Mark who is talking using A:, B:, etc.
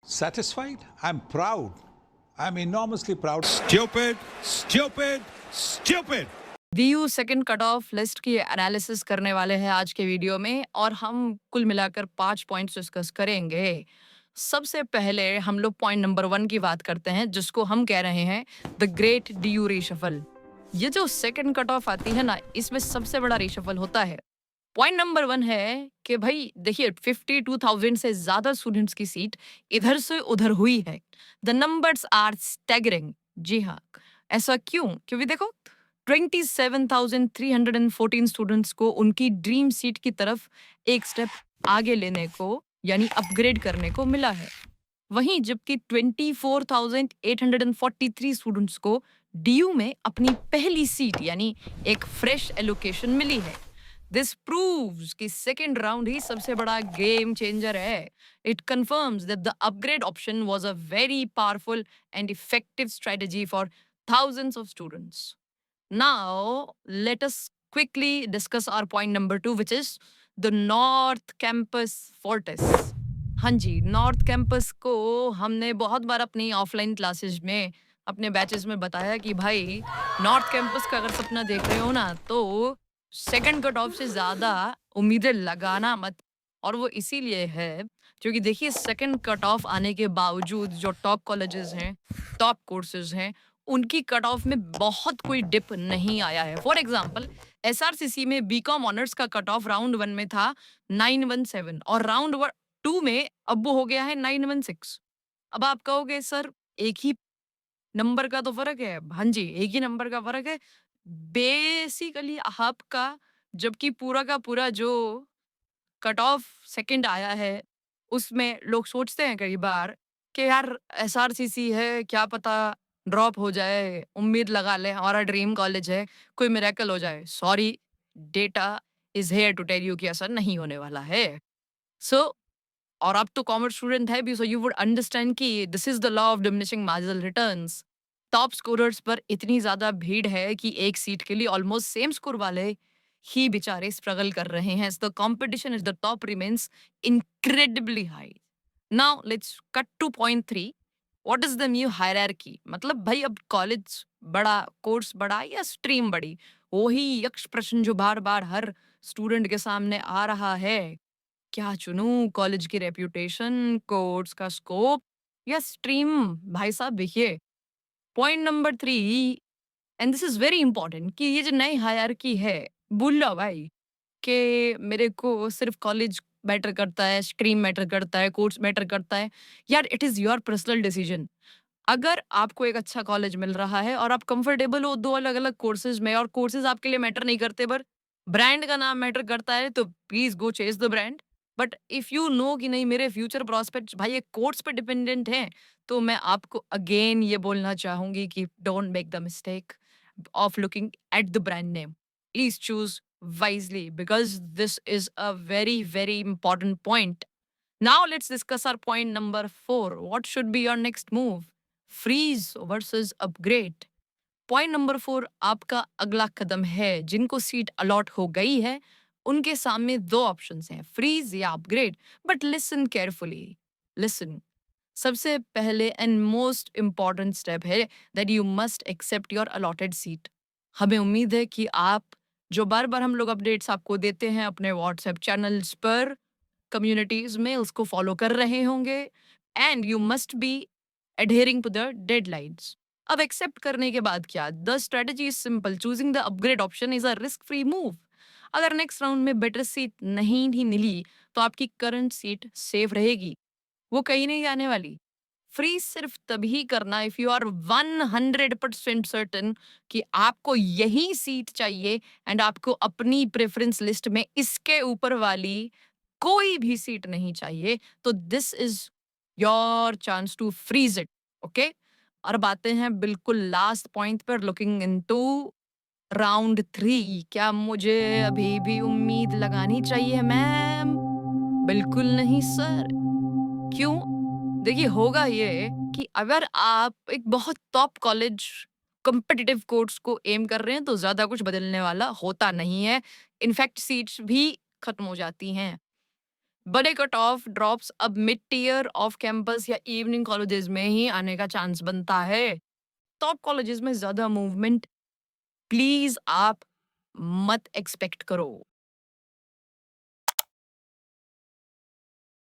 A: Satisfied? I'm proud. I'm enormously proud.
B: Stupid, stupid, stupid.
C: DU second cut off list की analysis करने वाले हैं आज के वीडियो में और हम कुल मिलाकर 5 पॉइंट्स डिस्कस करेंगे। सबसे पहले हम लोग पॉइंट नंबर 1 की बात करते हैं, जिसको हम कह रहे हैं द ग्रेट DU रीशफल। ये जो सेकंड कट ऑफ आती है ना, इसमें सबसे बड़ा रीशफल होता है। पॉइंट नंबर 1 है कि भाई देखिए 52,000 से ज्यादा स्टूडेंट्स की सीट इधर से उधर हुई है। The numbers are staggering. जी हाँ, ऐसा क्यों? क्योंकि देखो 27,314 स्टूडेंट्स को उनकी ड्रीम सीट की तरफ एक स्टेप आगे लेने को यानी अपग्रेड करने को मिला है। वहीं जबकि 24,843 स्टूडेंट्स को DU में अपनी पहली सीट यानी एक फ्रेश एलोकेशन मिली है। दिस प्रूव्स कि सेकेंड राउंड ही सबसे बड़ा गेम चेंजर है। It confirms that the upgrade option was a very powerful and effective strategy for thousands of students. Now, let us quickly discuss our point number 2, which is the North Campus Fortis. हाँ जी, north campus को हमने बहुत बार अपनी offline classes में अपने batches में बताया कि भाई नॉर्थ कैंपस का अगर सपना देख रहे हो ना, तो सेकंड कट ऑफ से ज्यादा उम्मीदें लगाना मत। और वो इसीलिए है क्योंकि देखिए सेकंड कट ऑफ आने के बावजूद जो टॉप कॉलेजेस हैं, टॉप कोर्सेज हैं, उनकी कट ऑफ में बहुत कोई डिप नहीं आया है। फॉर एग्जाम्पल SRCC में BCom ऑनर्स का कट ऑफ राउंड 1 में था 917 और राउंड 2 में अब वो हो गया है 916। अब आप कहोगे सर एक ही नंबर का तो फर्क है। हाँ जी, एक ही नंबर का फर्क है। बेसिकली आपका जबकि पूरा का पूरा जो कट ऑफ सेकंड आया है, उसमें लोग सोचते हैं कई बार कि यार SRCC है, क्या पता ड्रॉप हो जाए, उम्मीद लगा ले, हमारा ड्रीम कॉलेज है, कोई मिरेकल हो जाए। Sorry, data is here to tell you कि ऐसा नहीं होने वाला है। सो और आप तो कॉमर्स स्टूडेंट है भी, सो यू वुड अंडरस्टैंड कि this is the law of diminishing marginal returns. Top scorers पर इतनी ज्यादा भीड़ है कि एक सीट के लिए ऑलमोस्ट सेम स्कोर वाले ही बेचारे स्ट्रगल कर रहे हैं। The competition is the top remains incredibly high. Now let's cut two point 3। What is the new hierarchy? मतलब भाई अब कॉलेज बड़ा, कोर्स बड़ा या स्ट्रीम बड़ी? वही यक्ष प्रश्न जो बार बार हर स्टूडेंट के सामने आ रहा है। क्या चुनूं? कॉलेज की रेप्यूटेशन, कोर्स का स्कोप या स्ट्रीम? भाई साहब देखिए point number 3, and this is very important, कि ये जो नई हायरार्की है, भूल लो भाई कि मेरे को सिर्फ कॉलेज मैटर करता है, स्ट्रीम मैटर करता है, कोर्स मैटर करता है। यार it is your personal decision. अगर आपको एक अच्छा कॉलेज मिल रहा है और आप कंफर्टेबल हो दो अलग अलग कोर्सेज में, और कोर्सेज आपके लिए मैटर नहीं करते पर ब्रांड का नाम मैटर करता है, तो please go chase the brand. But if you know कि नहीं मेरे फ्यूचर प्रोस्पेक्ट्स भाई एक कोर्स पे डिपेंडेंट हैं, तो मैं आपको अगेन ये बोलना चाहूंगी कि don't make the mistake of looking at the brand name. Please choose wisely because this is a very, very important point. Now let's discuss our point number 4. What should be your next move? Freeze versus upgrade. Point number 4 आपका अगला कदम है। जिनको seat allot हो गई है उनके सामने दो ऑप्शंस हैं, फ्रीज या upgrade. But listen carefully, listen. सबसे पहले एंड मोस्ट इम्पॉर्टेंट स्टेप है that you must accept your allotted seat. हमें उम्मीद है कि आप जो बार बार हम लोग अपडेट्स आपको देते हैं अपने व्हाट्सएप चैनल्स पर, कम्युनिटीज में, उसको फॉलो कर रहे होंगे। And you must be adhering to the deadlines. अब एक्सेप्ट करने के बाद क्या? The strategy is simple, choosing the upgrade option is a risk free move. अगर नेक्स्ट राउंड में बेटर सीट नहीं भी मिली तो आपकी करंट सीट सेफ रहेगी, वो कहीं नहीं जाने वाली। फ्री सिर्फ तभी करना इफ यू आर 100% सर्टन कि आपको यही सीट चाहिए एंड आपको अपनी प्रेफरेंस लिस्ट में इसके ऊपर वाली कोई भी सीट नहीं चाहिए, तो this is your chance to freeze it. Okay, और अब आते हैं बिल्कुल लास्ट पॉइंट पर, लुकिंग इनटू राउंड 3। क्या मुझे अभी भी उम्मीद लगानी चाहिए मैम? बिल्कुल नहीं सर। क्यों? देखिए होगा ये कि अगर आप एक बहुत टॉप कॉलेज कॉम्पिटिटिव कोर्स को एम कर रहे हैं तो ज्यादा कुछ बदलने वाला होता नहीं है। इनफैक्ट सीट्स भी खत्म हो जाती हैं। बड़े कट ऑफ ड्रॉप्स अब मिड टीयर ऑफ कैंपस या इवनिंग कॉलेजेस में ही आने का चांस बनता है। टॉप कॉलेजेस में ज्यादा मूवमेंट प्लीज आप मत एक्सपेक्ट करो।